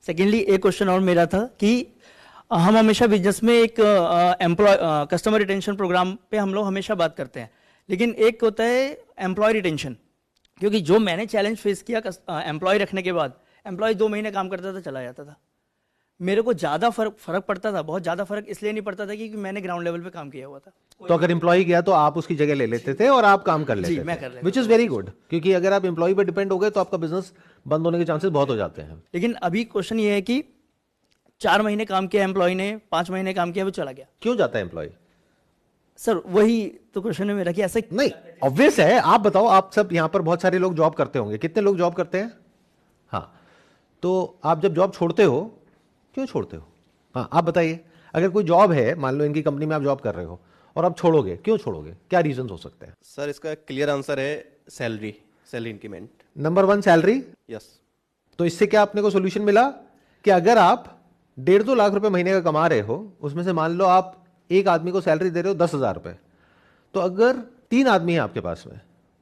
Secondly एक question और मेरा था कि हम हमेशा बिजनेस में एक कस्टमर रिटेंशन प्रोग्राम पे हम लोग हमेशा बात करते हैं, लेकिन एक होता है एम्प्लॉय रिटेंशन। क्योंकि जो मैंने चैलेंज फेस किया एम्प्लॉय रखने के बाद, एम्प्लॉय 2 महीने काम करता था, चला जाता था। मेरे को ज़्यादा फर्क पड़ता था, बहुत ज़्यादा फर्क इसलिए नहीं पड़ता था क्योंकि मैंने ग्राउंड लेवल पे काम किया हुआ था। तो अगर एम्प्लॉय गया तो आप उसकी जगह ले लेते थे और आप काम कर लेते थे, मैं कर लेता विच इज वेरी गुड, क्योंकि अगर आप एम्प्लॉय पर डिपेंड हो गए तो आपका बिजनेस बंद होने के चांसेस बहुत हो जाते हैं। लेकिन अभी क्वेश्चन ये है कि 4 महीने काम किया एम्प्लॉय ने, 5 महीने काम किया, वो चला गया, क्यों जाता है एम्प्लॉय? सर वही तो क्वेश्चन है मेरा कि ऐसे नहीं, ऑब्वियस है। आप बताओ, आप सब यहां पर बहुत सारे लोग जॉब करते होंगे, कितने लोग जॉब करते हैं? हाँ, तो आप जब जॉब छोड़ते हो, क्यों छोड़ते हो? हाँ, आप बताइए। अगर कोई जॉब है, मान लो इनकी कंपनी में आप जॉब कर रहे हो और आप छोड़ोगे, क्यों छोड़ोगे? क्या रीजन हो सकते हैं? सर इसका क्लियर आंसर है salary increment. Number 1 salary. Yes. तो इससे क्या अपने को सोल्यूशन मिला कि अगर आप 1.5-2 लाख रुपए महीने का कमा रहे हो, उसमें से मान लो आप एक आदमी को सैलरी दे रहे हो 10,000 रुपए, तो अगर 3 आदमी है आपके पास में,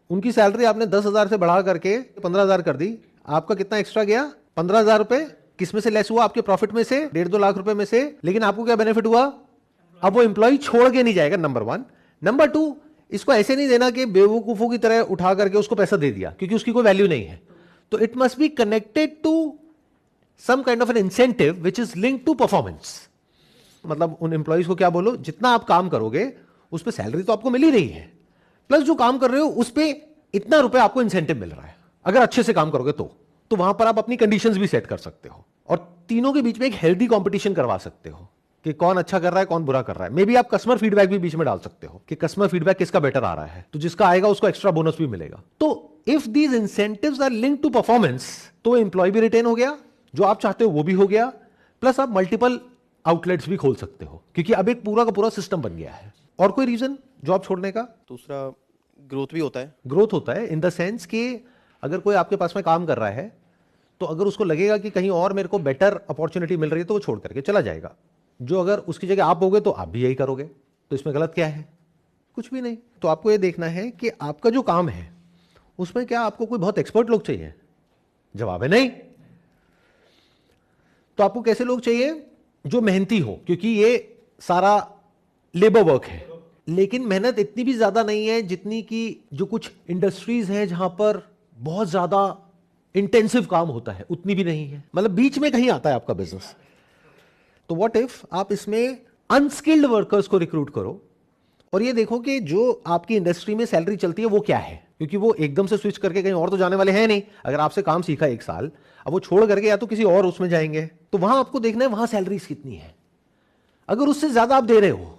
उनकी सैलरी आपने 10,000 से बढ़ा करके 15,000 कर दी, आपका कितना एक्स्ट्रा गया? 15,000 रुपए। किसमें से लेस हुआ? आपके प्रॉफिट में से, 1.5-2 लाख रुपए में से। लेकिन आपको क्या बेनिफिट हुआ? अब वो एम्प्लॉय छोड़ के नहीं जाएगा, नंबर 1। नंबर 2, इसको ऐसे नहीं देना कि बेवकूफों की तरह उठा करके उसको पैसा दे दिया, क्योंकि उसकी कोई वैल्यू नहीं है। तो it must be connected to some kind of an incentive which is linked to performance. मतलब उन एम्प्लॉइज को क्या बोलो, जितना आप काम करोगे उस पर सैलरी तो आपको मिल ही रही है, प्लस जो काम कर रहे हो उस पर इतना रुपए आपको इंसेंटिव मिल रहा है। अगर अच्छे से काम करोगे तो वहां पर आप अपनी कंडीशंस भी सेट कर सकते हो और तीनों के बीच में एक हेल्दी कंपटीशन करवा सकते हो कि कौन अच्छा कर रहा है, कौन बुरा कर रहा है। मे बी आप कस्टमर फीडबैक भी बीच में डाल सकते हो कि कस्टमर फीडबैक किसका बेटर आ रहा है, तो जिसका आएगा उसको एक्स्ट्रा बोनस भी मिलेगा। तो if these incentives are linked to performance, तो एम्प्लॉय भी रिटेन हो गया, जो आप चाहते हो वो भी हो गया, प्लस आप मल्टीपल आउटलेट्स भी खोल सकते हो, क्योंकि अब एक पूरा का पूरा सिस्टम बन गया है। और कोई रीजन जॉब छोड़ने का? दूसरा ग्रोथ भी होता है। ग्रोथ होता है इन द सेंस कि अगर कोई आपके पास में काम कर रहा है, तो अगर उसको लगेगा कि कहीं और मेरे को बेटर अपॉर्चुनिटी मिल रही है, तो वो छोड़ करके चला जाएगा। जो अगर उसकी जगह आप होगे तो आप भी यही करोगे, तो इसमें गलत क्या है? कुछ भी नहीं। तो आपको ये देखना है कि आपका जो काम है उसमें क्या आपको कोई बहुत एक्सपर्ट लोग चाहिए? जवाब है नहीं। तो आपको कैसे लोग चाहिए? जो मेहनती हो, क्योंकि ये सारा लेबर वर्क है, लेकिन मेहनत इतनी भी ज्यादा नहीं है जितनी कि जो कुछ इंडस्ट्रीज हैं जहां पर बहुत ज्यादा इंटेंसिव काम होता है, उतनी भी नहीं है। मतलब बीच में कहीं आता है आपका बिजनेस। तो व्हाट इफ आप इसमें अनस्किल्ड वर्कर्स को रिक्रूट करो और ये देखो कि जो आपकी इंडस्ट्री में सैलरी चलती है वो क्या है, क्योंकि वो एकदम से स्विच करके कहीं और तो जाने वाले हैं नहीं। अगर आपसे काम सीखा 1 साल, अब वो छोड़ करके या तो किसी और उसमें जाएंगे, तो वहां आपको देखना है वहां सैलरीज कितनी है। अगर उससे ज्यादा आप दे रहे हो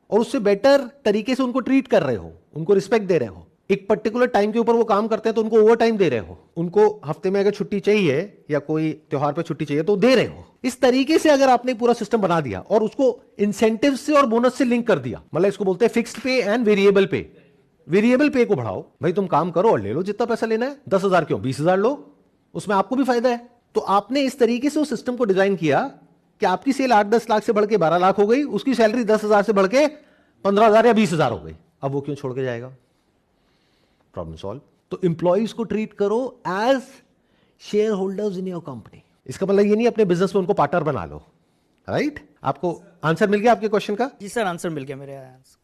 और उससे बेटर तरीके से उनको ट्रीट कर रहे हो, उनको रिस्पेक्ट दे रहे हो, एक पर्टिकुलर टाइम के ऊपर वो काम करते हैं तो उनको ओवर टाइम दे रहे हो, उनको हफ्ते में अगर छुट्टी चाहिए या कोई त्योहार पे छुट्टी चाहिए तो दे रहे हो, इस तरीके से अगर आपने पूरा सिस्टम बना दिया और उसको इंसेंटिव से और बोनस से लिंक कर दिया, मतलब इसको बोलते हैं फिक्स्ड पे एंड वेरिएबल पे। वेरिएबल पे को बढ़ाओ, भाई तुम काम करो और ले लो जितना पैसा लेना है, 10,000 क्यों, 20,000 लो, उसमें आपको भी फायदा है। तो आपने इस तरीके से उस सिस्टम को डिजाइन किया कि आपकी सेल 8-10 लाख से बढ़ के 12 लाख हो गई, उसकी सैलरी 10,000 से बढ़ के 15,000 या 20,000 हो गई। अब वो क्यों छोड़ के जाएगा? Problem solve. तो इंप्लॉइज को ट्रीट करो as share holders in your company. इसका मतलब ये नहीं अपने बिजनेस में उनको पार्टनर बना लो, राइट? आपको आंसर मिल गया आपके क्वेश्चन का? जी सर, आंसर मिल गया मेरे आंसर।